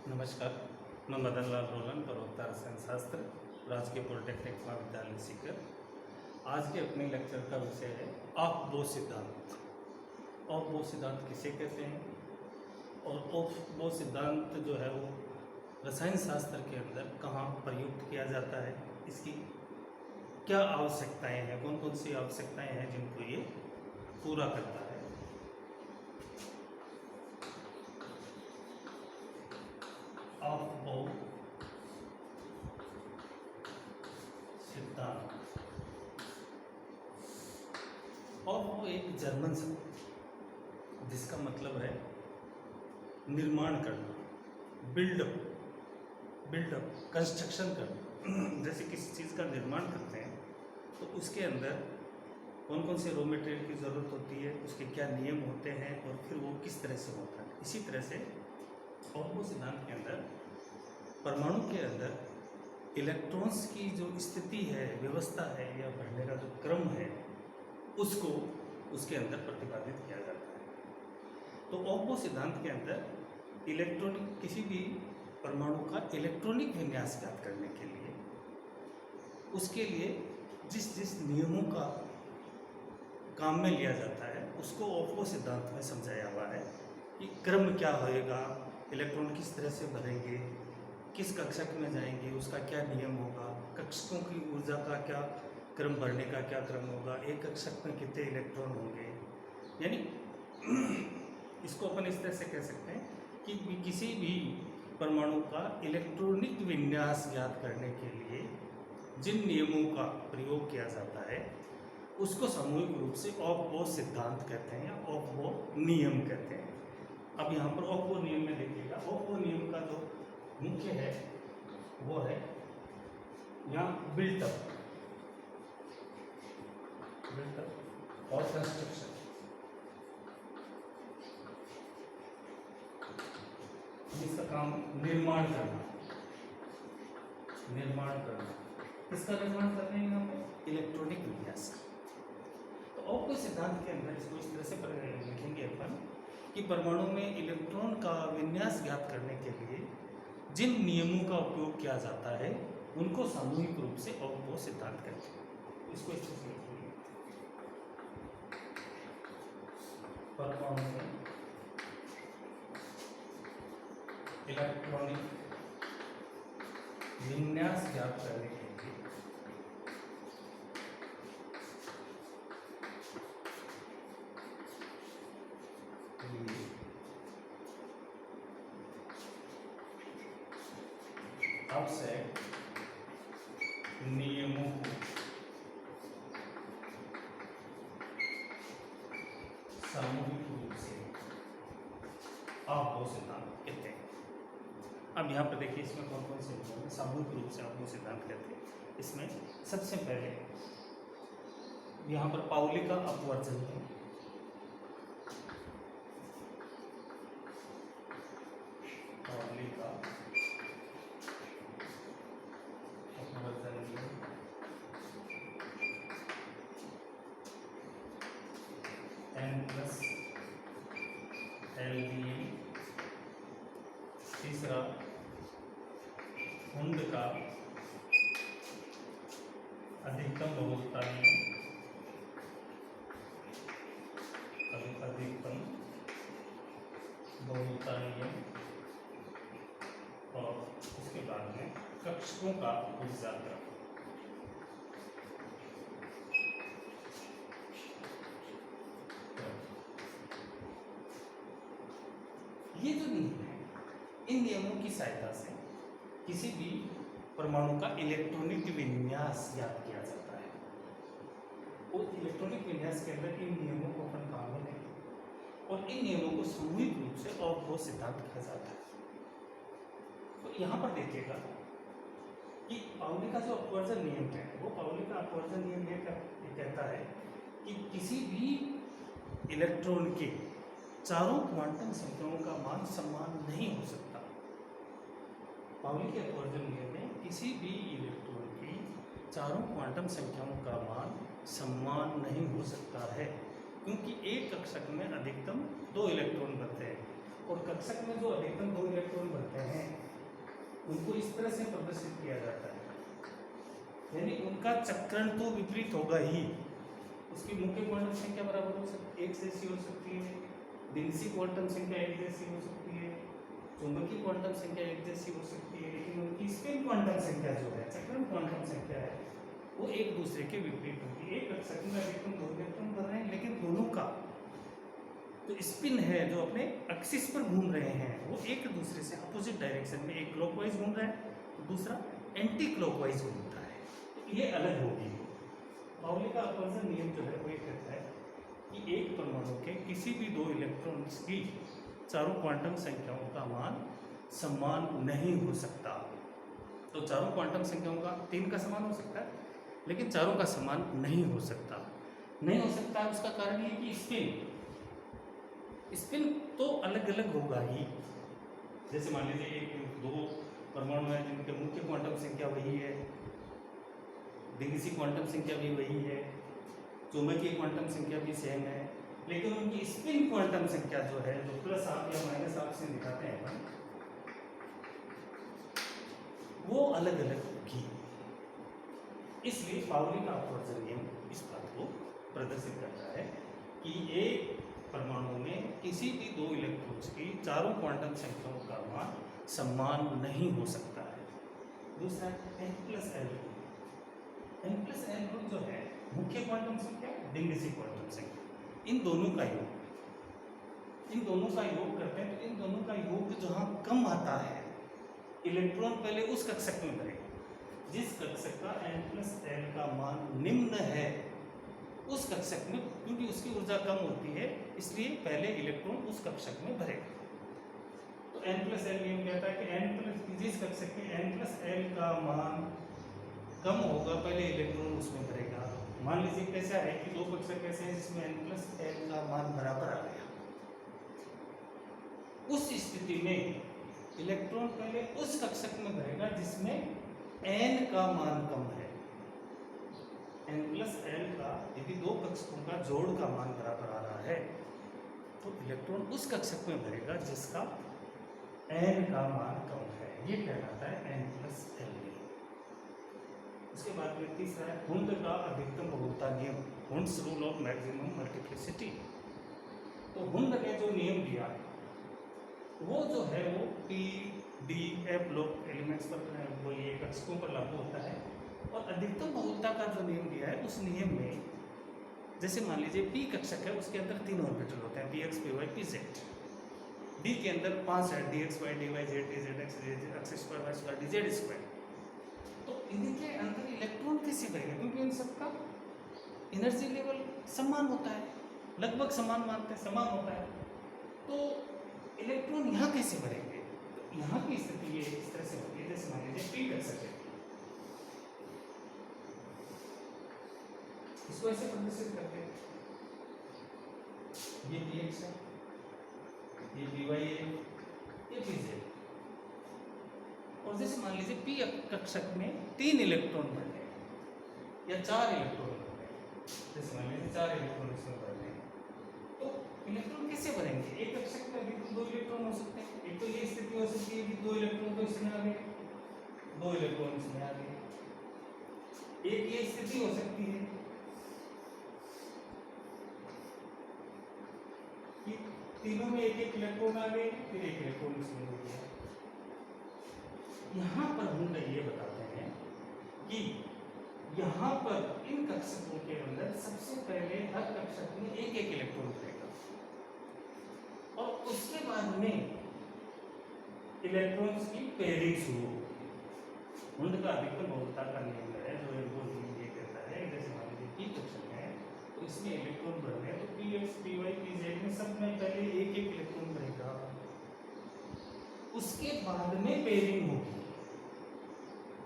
नमस्कार, मैं मदन लाल रोलन, प्रवक्ता रसायन शास्त्र, राजकीय पॉलिटेक्निक महाविद्यालय सीकर। आज के अपने लेक्चर का विषय है ऑफ-बो सिद्धांत। ऑफ-बो सिद्धांत किसे कहते हैं और ऑफ-बो सिद्धांत जो है वो रसायन शास्त्र के अंदर कहाँ प्रयुक्त किया जाता है, इसकी क्या आवश्यकताएं हैं, कौन कौन सी आवश्यकताएं हैं जिनको ये पूरा करता है। ऑफ-बो सिद्धांत। ऑफ-बो एक जर्मन शब्द जिसका मतलब है निर्माण करना, बिल्डअप, कंस्ट्रक्शन करना। जैसे किसी चीज़ का निर्माण करते हैं तो उसके अंदर कौन कौन से रॉ मटेरियल की ज़रूरत होती है, उसके क्या नियम होते हैं और फिर वो किस तरह से होता है। इसी तरह से ऑफ-बो सिद्धांत के अंदर परमाणु के अंदर इलेक्ट्रॉन्स की जो स्थिति है, व्यवस्था है या बढ़ने का जो क्रम है, उसको उसके अंदर प्रतिपादित किया जाता है। तो ऑफ-बो सिद्धांत के अंदर इलेक्ट्रॉनिक किसी भी परमाणु का इलेक्ट्रॉनिक विन्यास ज्ञात करने के लिए उसके लिए जिस जिस नियमों का काम में लिया जाता है उसको ऑफ-बो सिद्धांत में समझाया हुआ है कि क्रम क्या होएगा, इलेक्ट्रॉन किस तरह से भरेंगे, किस कक्षक में जाएंगे, उसका क्या नियम होगा, कक्षकों की ऊर्जा का क्या क्रम, भरने का क्या क्रम होगा, एक कक्षक में कितने इलेक्ट्रॉन होंगे। यानी इसको अपन इस तरह से कह सकते हैं कि किसी भी परमाणु का इलेक्ट्रॉनिक विन्यास ज्ञात करने के लिए जिन नियमों का प्रयोग किया जाता है उसको सामूहिक रूप से ऑफ-बो सिद्धांत कहते हैं या ऑफ-बो नियम कहते हैं। अब यहाँ पर ऑफ-बो नियम में देखिएगा, ऑफ-बो नियम का जो मुख्य है वो है यहाँ बिल्टअप और कंस्ट्रक्शन। इसका काम निर्माण करना, किसका निर्माण कर रहे हैं यहाँ पे, इलेक्ट्रॉनिक विन्यास। तो ऑफ-बो सिद्धांत के अंदर इसको इस तरह से लिखेंगे अपन कि परमाणु में इलेक्ट्रॉन का विन्यास ज्ञात करने के लिए जिन नियमों का उपयोग किया जाता है उनको सामूहिक रूप से ऑफ-बो सिद्धांत कहते हैं। इसको इस तरह से लिखेंगे, परमाणु में इलेक्ट्रॉनिक विन्यास ज्ञात करने के लिए आवश्यक नियमों को सामूहिक रूप से ऑफ-बो सिद्धांत कहते हैं। अब यहाँ पर देखिए इसमें कौन कौन से नियम सामूहिक रूप से ऑफ-बो सिद्धांत कहते हैं। इसमें सबसे पहले यहाँ पर पाउली का अपवर्जन है, पाउली का अपवर्जन N+LDN। तीसरा हुंड का अधिकतम बहुलता नियम, अधिकतम बहुलता नियम, और उसके बाद में कक्षकों का ऊर्जा क्रम। ये जो नियम है, इन नियमों की सहायता से किसी भी परमाणु का इलेक्ट्रॉनिक विन्यास ज्ञात किया जाता है। और इलेक्ट्रॉनिक विन्यास के अंदर इन नियमों को अपन काम में लेंगे और इन नियमों को सामूहिक रूप से ऑफ-बो सिद्धांत कहा जाता है। तो यहाँ पर देखिएगा कि पाउली का जो अपवर्जन नियम है, वो पाउली का अपवर्जन नियम ये कहता है कि किसी भी इलेक्ट्रॉन के चारों क्वांटम संख्याओं का मान समान नहीं हो सकता। पाउली के अपवर्जन नियम में किसी भी इलेक्ट्रॉन की चारों क्वांटम संख्याओं का मान समान नहीं हो सकता है, क्योंकि एक कक्षक में अधिकतम 2 इलेक्ट्रॉन बनते हैं और कक्षक में जो अधिकतम 2 इलेक्ट्रॉन बनते हैं उनको इस तरह से प्रदर्शित किया जाता है, यानी उनका चक्रण तो विपरीत होगा ही। उसकी मुख्य क्वांटम संख्या बराबर हो सकती है, एक जैसी हो सकती है, द्विदिशीय क्वांटम संख्या एक जैसी हो सकती है, चुंबकीय क्वांटम संख्या एक जैसी हो सकती है, लेकिन उनकी स्पिन क्वांटम संख्या जो है, चक्रण क्वांटम संख्या है, वो एक दूसरे के विपरीत होगी। एक कक्षक में अधिकतम 2 इलेक्ट्रॉन बन रहे हैं, लेकिन दोनों का जो स्पिन है जो अपने एक्सिस पर घूम रहे हैं वो एक दूसरे से अपोजिट डायरेक्शन में, एक क्लॉकवाइज घूम रहा है तो दूसरा एंटी क्लॉकवाइज घूमता है, तो ये अलग होगी। पाउली का अपवर्जन नियम जो है वो ये कहता है कि एक परमाणु के किसी भी 2 इलेक्ट्रॉन्स की चारों क्वांटम संख्याओं का मान समान नहीं हो सकता। तो चारों क्वांटम संख्याओं का 3 का समान हो सकता है, लेकिन चारों का समान नहीं हो सकता। नहीं हो सकता, उसका कारण ये कि स्पिन तो अलग अलग होगा ही। जैसे मान लीजिए एक 2 परमाणु हैं जिनके मुख्य क्वांटम संख्या वही है, द्विदिशीय क्वांटम संख्या भी वही है, चुंबकीय क्वांटम संख्या भी सेम है, लेकिन उनकी स्पिन क्वांटम संख्या जो है, जो प्लस हाफ या माइनस हाफ से दिखाते हैं अपन, वो अलग अलग होगी। इसलिए पाउली का अपवर्जन नियम इस बात को प्रदर्शित करता है कि एक परमाणु में किसी भी 2 इलेक्ट्रॉन्स की चारों क्वांटम संख्याओं का मान समान नहीं हो सकता है। दूसरा n+l रूल जो है, मुख्य क्वांटम संख्या, द्विदिशीय क्वांटम संख्या, इन दोनों का योग करते हैं तो इन दोनों का योग जहाँ कम आता है, इलेक्ट्रॉन पहले उस कक्षक में भरेगा जिस कक्षक का n+l का मान निम्न है, उस कक्षक में, क्योंकि उसकी ऊर्जा कम होती है इसलिए पहले इलेक्ट्रॉन उस कक्षक में भरेगा। तो n+l नियम कहता है कि जिस कक्षक में n+l का मान कम होगा पहले इलेक्ट्रॉन उसमें भरेगा। मान लीजिए कैसा है कि 2 कक्षक ऐसे हैं जिसमें n+l का मान बराबर आ गया, उस स्थिति में इलेक्ट्रॉन पहले उस कक्षक में भरेगा जिसमें n का मान कम है। n+l का यदि 2 कक्षकों का जोड़ का मान बराबर आ रहा है तो इलेक्ट्रॉन उस कक्षक में भरेगा जिसका n का मान कम है, ये कहलाता है n+l। उसके बाद में तीसरा है हुंड का अधिकतम बहुलता नियम, Hund's rule of maximum multiplicity. तो हुंड ने जो नियम दिया वो जो है वो p, d, f लोग एलिमेंट्स पर, वो ये कक्षकों पर लागू होता है। और अधिकतम बहुलता का जो नियम दिया है उस नियम में, जैसे मान लीजिए p कक्षक है, उसके अंदर 3 ऑर्बिटल होते हैं, px, py, pz। d के अंदर 5 है, dxy, dy, z, dzx, x², y², dz²। तो इनके अंदर इलेक्ट्रॉन कैसे भरेंगे, क्योंकि इन सबका एनर्जी लेवल समान होता है, लगभग समान मानते हैं, समान होता है, तो इलेक्ट्रॉन यहाँ कैसे भरेंगे। तो यहाँ की स्थिति ये इस तरह से होती है, जैसे मान लीजिए p कक्षक है, इसको ऐसे प्रदर्शित करते हैं, ये px है, ये py है, ये pz। और जैसे मान लीजिए p कक्षक में 3 इलेक्ट्रॉन भर रहे हैं या 4 इलेक्ट्रॉन भर रहे हैं, जैसे मान लीजिए 4 इलेक्ट्रॉन इसमें भर रहे हैं, तो इलेक्ट्रॉन कैसे भरेंगे। एक कक्षक में अभी 2 इलेक्ट्रॉन हो सकते हैं, एक तो ये स्थिति हो सकती है कि 2 इलेक्ट्रॉन तो इसमें आ गए, 2 इलेक्ट्रॉन इसमें आ गए, एक ये स्थिति हो सकती है कि तीनों में एक एक इलेक्ट्रॉन आ गए, फिर एक इलेक्ट्रॉन इसमें हो गया। यहाँ पर हम ये बताते हैं कि यहाँ पर इन कक्षकों के अंदर सबसे पहले हर कक्षक में एक एक इलेक्ट्रॉन रहेगा और उसके बाद में इलेक्ट्रॉन्स की पेयरिंग शुरू होगी। हुंड का अधिकतम बहुलता का नियम है जो ये कहता है, जैसे मान लीजिए p कक्षक है तो इसमें इलेक्ट्रॉन भर रहे हैं, तो px, py, pz में सब में पहले एक एक इलेक्ट्रॉन भरेगा, उसके बाद में पेयरिंग होगी,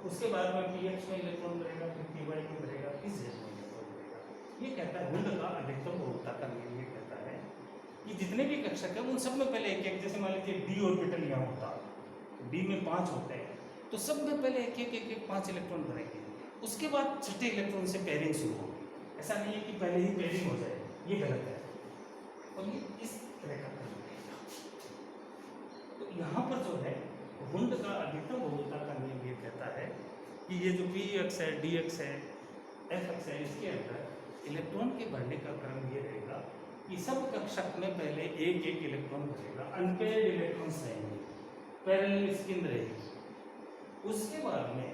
उसके बाद में px में इलेक्ट्रॉन भरेगा, फिर py में भरेगा, फिर z में इलेक्ट्रॉन भरेगा। ये कहता है हुंड का अधिकतम बहुलता का नियम, ये कहता है कि जितने भी कक्षक है उन सब में पहले एक एक, जैसे मान लीजिए d ऑर्बिटल यहाँ होता, d में 5 होते हैं, तो सब में पहले एक एक 5 इलेक्ट्रॉन भरेंगे, उसके बाद छठे इलेक्ट्रॉन से पेयरिंग शुरू होगी। ऐसा नहीं है कि पहले ही पेयरिंग हो जाए, ये गलत है, और ये इस तरह का वुंड का अधिकतम बहुलता का नियम ये कहता है कि ये जो पी एक्स है, डी एक्स है, एफ एक्स है, इसके अंदर इलेक्ट्रॉन के बढ़ने का क्रम ये रहेगा कि सब कक्षक में पहले एक एक इलेक्ट्रॉन बढ़ेगा, अनपेयर्ड इलेक्ट्रॉन्स रहेंगे, पैरेलल स्पिन रहेगी। उसके बाद में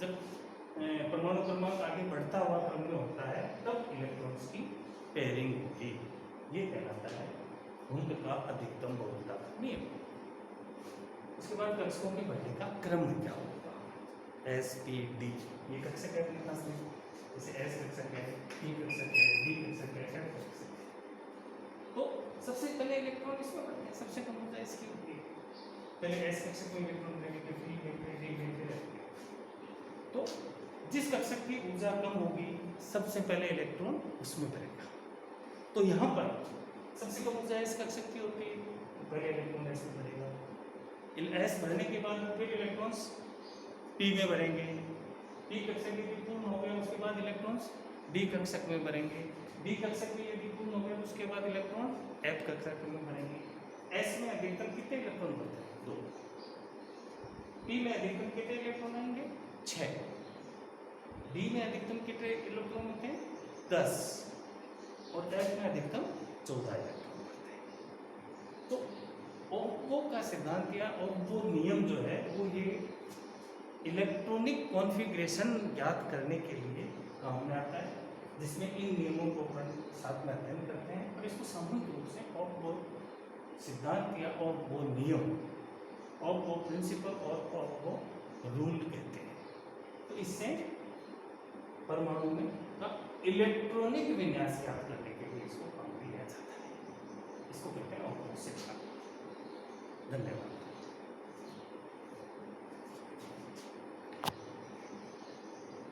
जब परमाणु क्रमांक आगे बढ़ता हुआ क्रम में होता है तब इलेक्ट्रॉन्स की पेयरिंग होगी। ये कहलाता है वुंड का अधिकतम बहुलता का नियम। उसके बाद कक्षकों के बढ़ने का क्रम क्या होगा, एस पी डी, ये कक्षक है अपने पास में, जैसे एस कक्षक है, पी कक्षक है, डी कक्षक है, एफ कक्षक है। तो सबसे पहले इलेक्ट्रॉन इसमें बढ़ते हैं, सबसे कम ऊर्जा इसकी होती है। पहले एस कक्षक में इलेक्ट्रॉन रहेंगे, फिर पी में, फिर डी में, फिर एफ में। तो जिस कक्षक की ऊर्जा कम होगी सबसे पहले इलेक्ट्रॉन उसमें बढ़ेगा। तो यहाँ पर सबसे कम ऊर्जा इस कक्षक की होती है, पहले इलेक्ट्रॉन एस में बढ़ेगा। एस बढ़ने के बाद फिर इलेक्ट्रॉन्स पी में बढ़ेंगे, पी कक्षक यदि पूर्ण हो गए उसके बाद इलेक्ट्रॉन्स डी कक्षक में बढ़ेंगे, डी कक्षक में यदि पूर्ण हो गए उसके बाद इलेक्ट्रॉन एफ कक्षक में बढ़ेंगे। एस में अधिकतम कितने इलेक्ट्रॉन बढ़ते हैं? 2। पी में अधिकतम कितने इलेक्ट्रॉन आएंगे? 6। डी में अधिकतम कितने इलेक्ट्रॉन होते हैं? 10। और एफ में अधिकतम 14 इलेक्ट्रॉन होते हैं। तो ओप्को का सिद्धांत या और वो नियम जो है वो ये इलेक्ट्रॉनिक कॉन्फ़िगरेशन ज्ञात करने के लिए काम में आता है, जिसमें इन नियमों को अपन साथ में अध्ययन करते हैं और इसको सामूहिक रूप से और वो सिद्धांत या और वो नियम और वो प्रिंसिपल और वो रूल कहते हैं। तो इससे परमाणु में का इलेक्ट्रॉनिक विन्यास याद करने के लिए इसको काम लिया जाता है। इसको कहते हैं औपनिवेशिक सिद्धांत। धन्यवाद।